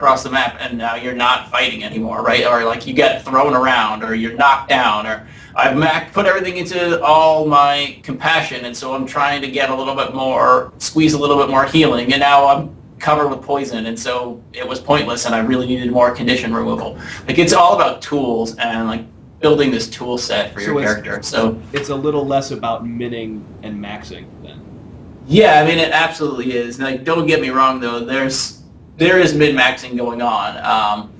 across the map, and now you're not fighting anymore, right? Or like you get thrown around, or you're knocked down, or I've put everything into all my compassion, and so I'm trying to get a little bit more, squeeze a little bit more healing, and now I'm covered with poison, and so it was pointless, and I really needed more condition removal. Like, it's all about tools and like building this tool set for your character. So it's a little less about minning and maxing then. Yeah, I mean, it absolutely is. Like, don't get me wrong though, there is min-maxing going on.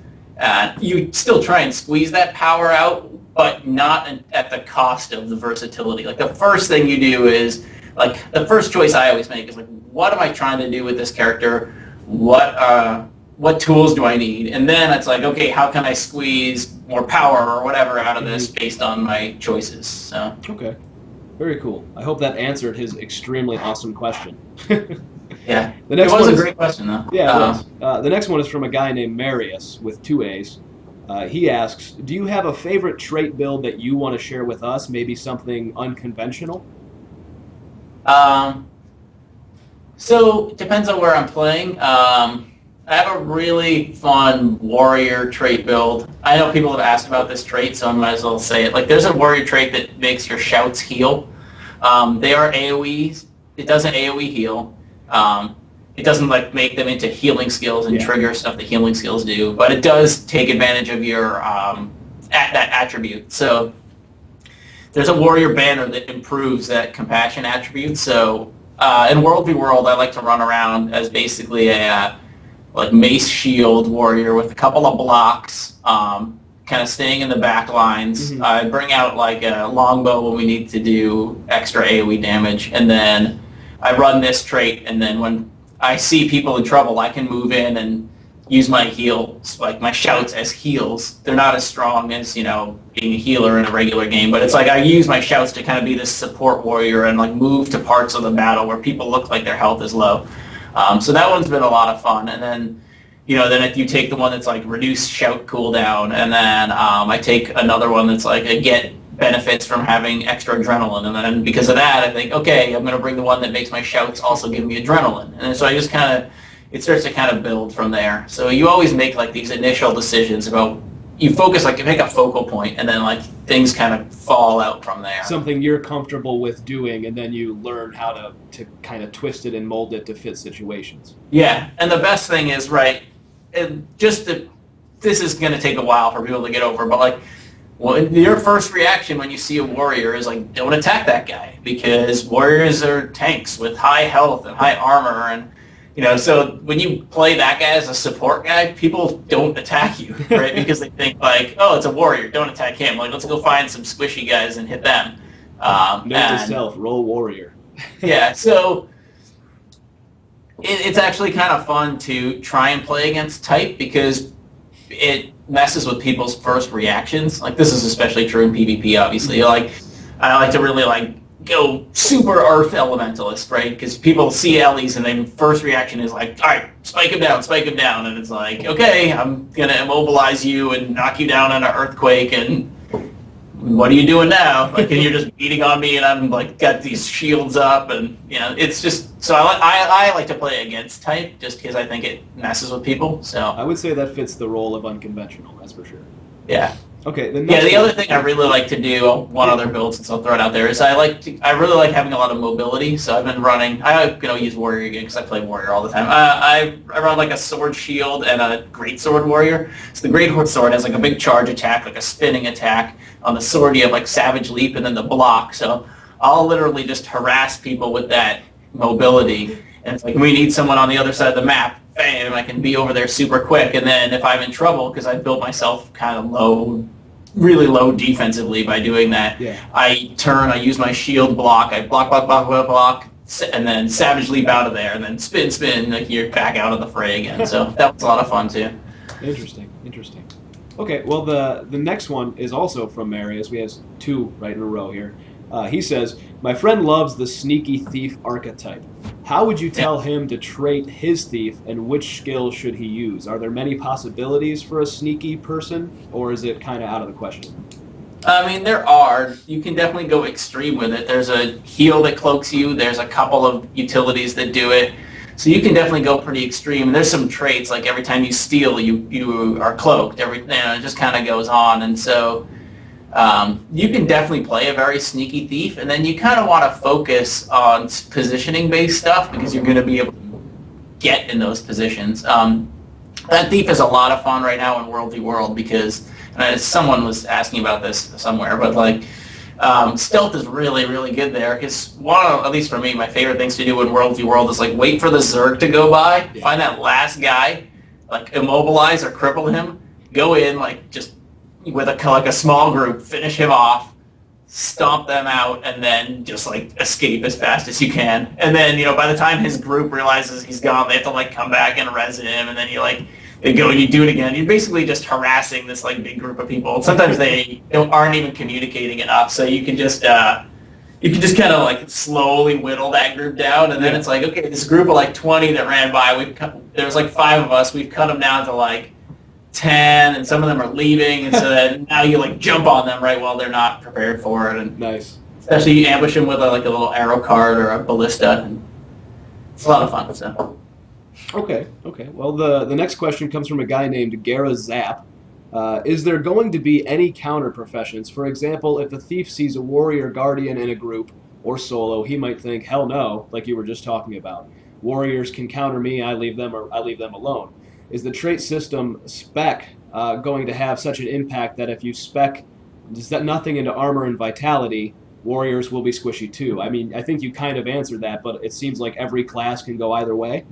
You still try and squeeze that power out, but not at the cost of the versatility. Like, the first thing you do is, like, the first choice I always make is like, what am I trying to do with this character? What tools do I need? And then it's like, okay, how can I squeeze more power or whatever out of this based on my choices? So. Okay, very cool. I hope that answered his extremely awesome question. Yeah, it was a great question though. Yeah, the next one is from a guy named Marius with 2 A's. He asks, do you have a favorite trait build that you want to share with us? Maybe something unconventional? So it depends on where I'm playing. I have a really fun warrior trait build. I know people have asked about this trait, so I might as well say it. Like, there's a warrior trait that makes your shouts heal. They are AoEs. It does an AoE heal. It doesn't like make them into healing skills and trigger stuff that healing skills do, but it does take advantage of your that attribute. So there's a warrior banner that improves that compassion attribute. So in World v World, I like to run around as basically a like mace shield warrior with a couple of blocks, kind of staying in the back lines. I bring out like a longbow when we need to do extra AoE damage, and then I run this trait, and then when I see people in trouble, I can move in and use my heals, like my shouts as heals. They're not as strong as, you know, being a healer in a regular game, but it's like I use my shouts to kind of be this support warrior and like move to parts of the battle where people look like their health is low. So that one's been a lot of fun. And then, you know, then if you take the one that's like reduce shout cooldown, and then I take another one that's like a get benefits from having extra adrenaline, and then because of that I think, okay, I'm going to bring the one that makes my shouts also give me adrenaline, and so I just kind of, it starts to kind of build from there. So you always make like these initial decisions about, you focus, like you pick a focal point, and then like things kind of fall out from there. Something you're comfortable with doing, and then you learn how to kind of twist it and mold it to fit situations. Yeah, and the best thing is, right, this is going to take a while for people to get over, but like, well, your first reaction when you see a warrior is like, don't attack that guy, because warriors are tanks with high health and high armor, and you know, so when you play that guy as a support guy, people don't attack you, right? Because they think like, oh, it's a warrior, don't attack him. Like, let's go find some squishy guys and hit them. Note to self, roll warrior. Yeah, so it's actually kind of fun to try and play against type, because it messes with people's first reactions. Like, this is especially true in PvP, obviously. Like, I like to really like go super earth elementalist, right? Because people see Ellies and their first reaction is like, all right, spike him down, and it's like, okay, I'm gonna immobilize you and knock you down on an earthquake, and what are you doing now? Like, and you're just beating on me, and I'm like got these shields up, and you know, it's just, so I like to play against type just because I think it messes with people. So I would say that fits the role of unconventional, that's for sure. Yeah. Okay. The other thing I really like to do, one other build since I'll throw it out there, is I really like having a lot of mobility. So I've been running, I'm going to use warrior again because I play warrior all the time. I run like a sword shield and a greatsword warrior. So the greatsword has like a big charge attack, like a spinning attack. On the sword you have like savage leap and then the block. So I'll literally just harass people with that mobility. And it's like, we need someone on the other side of the map, bam, I can be over there super quick. And then if I'm in trouble, because I built myself kind of low, really low defensively by doing that, I use my shield block, I block, and then savage leap out of there, and then spin, like you're back out of the fray again. So that was a lot of fun too. Interesting. Okay, well the next one is also from Marius. We have 2 right in a row here. He says, my friend loves the sneaky thief archetype. How would you tell him to trait his thief, and which skill should he use? Are there many possibilities for a sneaky person, or is it kind of out of the question? I mean, there are. You can definitely go extreme with it. There's a heal that cloaks you. There's a couple of utilities that do it. So you can definitely go pretty extreme. And there's some traits, like every time you steal, you are cloaked. It just kind of goes on. And so you can definitely play a very sneaky thief, and then you kind of want to focus on positioning-based stuff because you're going to be able to get in those positions. That thief is a lot of fun right now in World v. World because, and someone was asking about this somewhere, but like stealth is really, really good there because one of, at least for me, my favorite things to do in World v. World is like wait for the Zerg to go by, find that last guy, like immobilize or cripple him, go in like just with a small group, finish him off, stomp them out, and then just like escape as fast as you can. And then, by the time his group realizes he's gone, they have to like come back and res him, and then they go and you do it again. You're basically just harassing this like big group of people. Sometimes they aren't even communicating enough, so you can just kind of like slowly whittle that group down, and then it's like, okay, this group of like 20 that ran by, there's like 5 of us, we've cut them down to like 10, and some of them are leaving, and so then now you like jump on them right while they're not prepared for it, and nice. Especially you ambush them with a little arrow card or a ballista, and it's a lot of fun. So. Okay. Well, the next question comes from a guy named Gara Zap. Is there going to be any counter professions? For example, if a thief sees a warrior guardian in a group or solo, he might think, hell no, like you were just talking about. Warriors can counter me, I leave them alone. Is the trait system spec going to have such an impact that if you spec nothing into armor and vitality, warriors will be squishy too? I mean, I think you kind of answered that, but it seems like every class can go either way.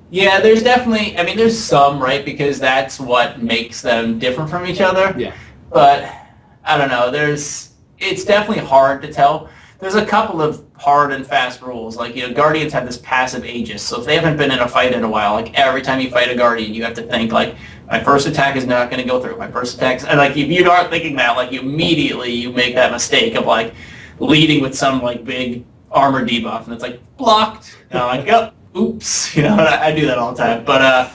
Yeah, there's definitely, there's some, right, because that's what makes them different from each other. Yeah. But, I don't know, it's definitely hard to tell. There's a couple of hard and fast rules. Like, Guardians have this passive Aegis, so if they haven't been in a fight in a while, like, every time you fight a Guardian, you have to think, like, my first attack is not going to go through. My first attack, and, like, if you aren't thinking that, like, immediately you make that mistake of, like, leading with some, like, big armor debuff, and it's, like, blocked. And I'm like, oh, oops. I do that all the time. But,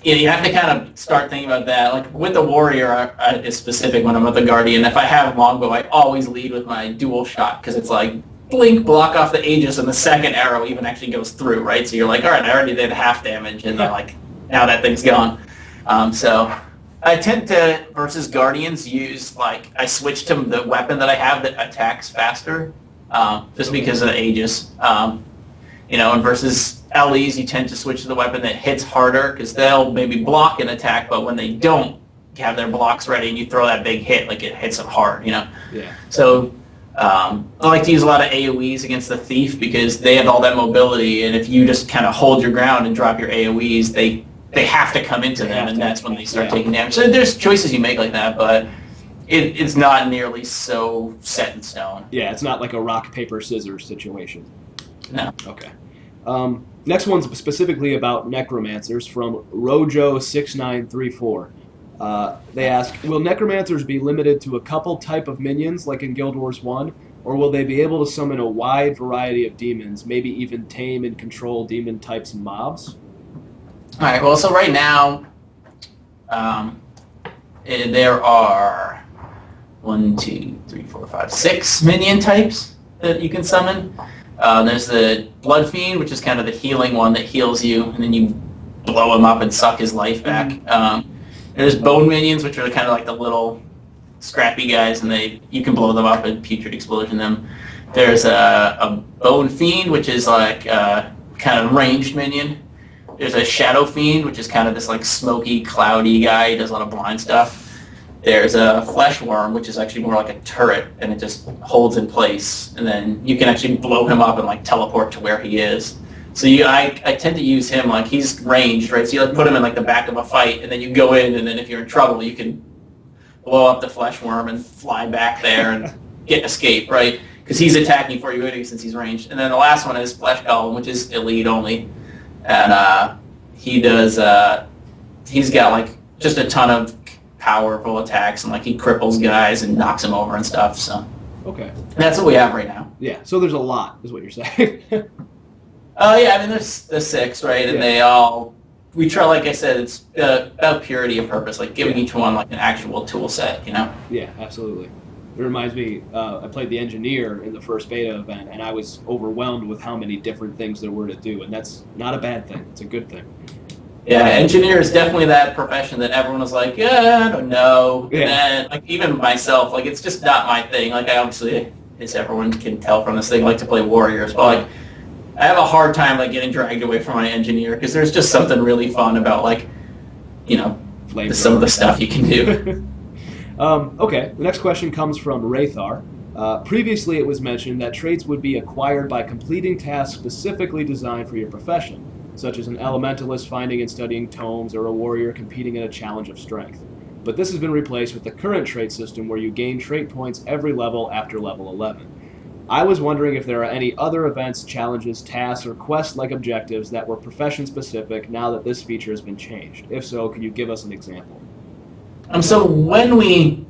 you have to kind of start thinking about that. Like with the warrior, is specific when I'm with the guardian. If I have longbow, I always lead with my dual shot because it's like blink, block off the Aegis, and the second arrow even actually goes through, right? So you're like, all right, I already did half damage, and then like now that thing's gone. So I tend to versus guardians use I switch to the weapon that I have that attacks faster, just because of the Aegis. And versus LEs, you tend to switch to the weapon that hits harder because they'll maybe block an attack, but when they don't have their blocks ready and you throw that big hit, like it hits them hard, Yeah. So I like to use a lot of AoEs against the thief because they have all that mobility, and if you just kind of hold your ground and drop your AoEs, they have to come into them, and that's when they start taking damage. So there's choices you make like that, but it's not nearly so set in stone. Yeah, it's not like a rock, paper, scissors situation. No. Okay. Next one's specifically about necromancers from Rojo6934. They ask, will necromancers be limited to a couple type of minions like in Guild Wars 1, or will they be able to summon a wide variety of demons, maybe even tame and control demon types mobs? All right, well, so right now, there are 6 minion types that you can summon. There's the Blood Fiend, which is kind of the healing one that heals you, and then you blow him up and suck his life back. There's Bone Minions, which are kind of like the little scrappy guys, and you can blow them up and Putrid Explosion them. There's a Bone Fiend, which is like kind of ranged minion. There's a Shadow Fiend, which is kind of this like smoky, cloudy guy. He does a lot of blind stuff. There's a Flesh Worm, which is actually more like a turret, and it just holds in place, and then you can actually blow him up and like teleport to where he is. So I tend to use him like he's ranged, right? So you like put him in like the back of a fight, and then you go in, and then if you're in trouble, you can blow up the Flesh Worm and fly back there and escape, right? Because he's attacking for you anyway since he's ranged. And then the last one is Flesh Golem, which is elite only, and he does. He's got like just a ton of powerful attacks, and like he cripples guys and knocks them over and stuff. So okay, that's what we have right now. Yeah, so there's a lot, is what you're saying. Yeah, there's the 6, right? And we try, like I said, it's about purity of purpose, like giving each one like an actual tool set, Yeah, absolutely. It reminds me, I played the engineer in the first beta event, and I was overwhelmed with how many different things there were to do, and that's not a bad thing. It's a good thing. Yeah, engineer is definitely that profession that everyone was like, yeah, I don't know. Yeah. And then, like, even myself, like, it's just not my thing. Like, I obviously, as everyone can tell from this thing, like to play warriors, but like, I have a hard time like getting dragged away from my engineer because there's just something really fun about like, some of the stuff you can do. Okay, the next question comes from Rathar. Previously, it was mentioned that traits would be acquired by completing tasks specifically designed for your profession, such as an elementalist finding and studying tomes or a warrior competing in a challenge of strength. But this has been replaced with the current trait system where you gain trait points every level after level 11. I was wondering if there are any other events, challenges, tasks, or quest-like objectives that were profession-specific now that this feature has been changed. If so, could you give us an example? So when we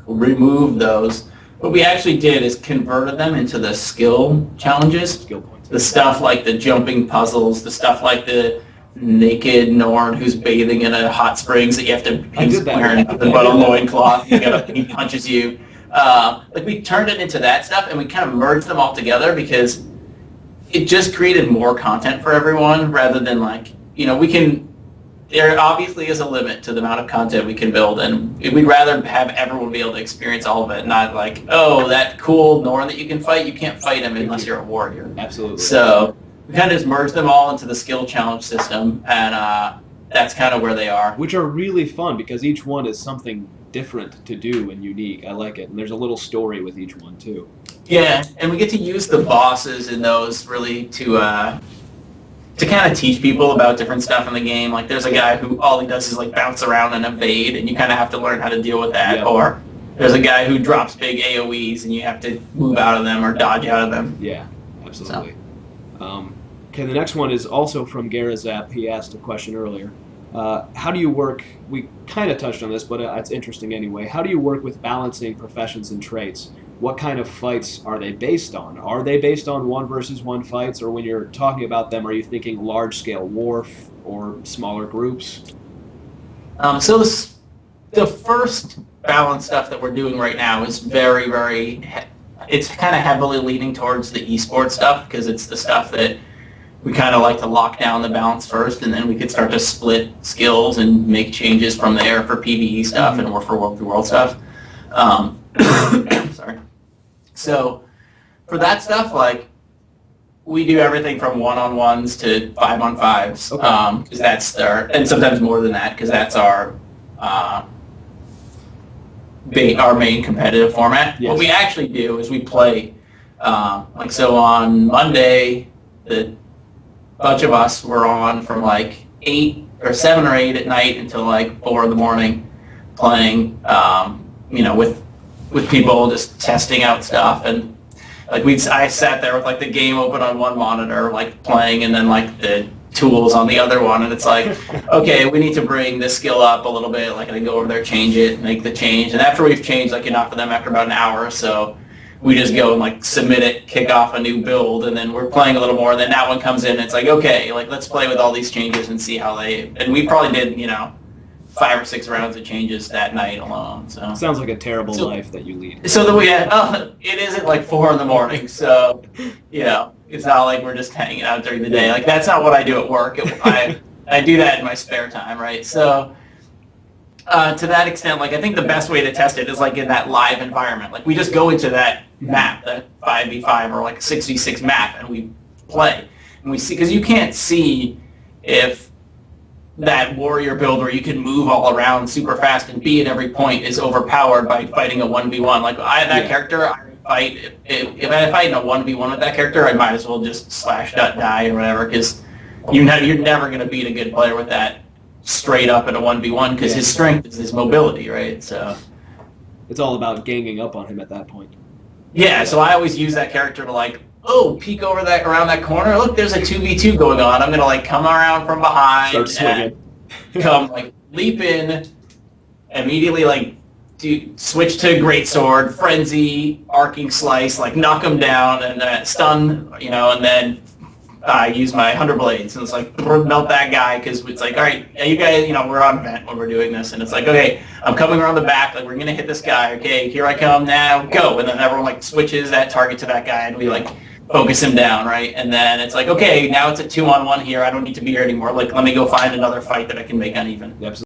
removed those, what we actually did is converted them into the skill challenges. Skill points. The stuff like the jumping puzzles, the stuff like the naked Norn who's bathing in a hot springs that you have to, he's wearing nothing but a loincloth, he punches you. Like we turned it into that stuff and we kind of merged them all together because it just created more content for everyone rather than like, there obviously is a limit to the amount of content we can build and we'd rather have everyone be able to experience all of it, not like, oh, that cool Norn that you can fight, you can't fight him unless you're a warrior. Absolutely. So we kind of just merged them all into the skill challenge system and that's kind of where they are. Which are really fun because each one is something different to do and unique. I like it. And there's a little story with each one too. Yeah, and we get to use the bosses in those really to kind of teach people about different stuff in the game. Like there's a guy who all he does is like bounce around and evade and you kind of have to learn how to deal with that. Yeah. Or there's a guy who drops big AoEs and you have to move out of them or dodge out of them. Yeah, absolutely. Okay, the next one is also from Garazap. He asked a question earlier. How do you work, we kind of touched on this, but it's interesting anyway. How do you work with balancing professions and traits? What kind of fights are they based on? Are they based on 1-versus-1 fights, or when you're talking about them, are you thinking large-scale war or smaller groups? So the first balance stuff that we're doing right now is very, very, it's kind of heavily leaning towards the esports stuff because it's the stuff that we kind of like to lock down the balance first, and then we could start to split skills and make changes from there for PvE stuff and for World v World stuff. Sorry. So for that stuff, like we do everything from 1-on-1s to 5-on-5s, because that's and sometimes more than that, because that's our main competitive format. Yes. What we actually do is we play, so on Monday, the bunch of us were on from like 7 or 8 at night until like 4 in the morning playing, with people just testing out stuff. And like I sat there with like the game open on one monitor, like playing, and then like the tools on the other one. And it's like, okay, we need to bring this skill up a little bit. Like I go over there, change it, make the change. And after we've changed like enough of them after about an hour or so, we just go and like submit it, kick off a new build, and then we're playing a little more. And then that one comes in. And it's like, okay, like let's play with all these changes and see how they. And we probably did, 5 or 6 rounds of changes that night alone. So sounds like a terrible life that you lead. So it isn't like 4 in the morning. So it's not like we're just hanging out during the day. Like that's not what I do at work. I do that in my spare time, right? So. To that extent, like I think the best way to test it is like in that live environment. Like we just go into that map, that 5v5 or like 6v6 map, and we play. And we see, because you can't see if that warrior build where you can move all around super fast and be at every point is overpowered by fighting a 1v1. Like character, if I fight in a 1v1 with that character, I might as well just /die or whatever, because you're never going to beat a good player with that straight up in a 1v1 because his strength is his mobility, right? So it's all about ganging up on him at that point. Yeah, so I always use that character to like, peek over around that corner. Look, there's a 2v2 going on. I'm gonna like come around from behind, start swinging, come like leap in, immediately like switch to greatsword, frenzy, arcing slice, like knock him down and stun, and then I use my 100 blades, and it's like melt that guy, because it's like, all right, you guys, we're on vent when we're doing this, and it's like, okay, I'm coming around the back, like we're gonna hit this guy, okay, here I come now, go, and then everyone like switches that target to that guy, and we like focus him down, right, and then it's like, okay, now it's a 2-on-1 here, I don't need to be here anymore, like let me go find another fight that I can make uneven. Yep.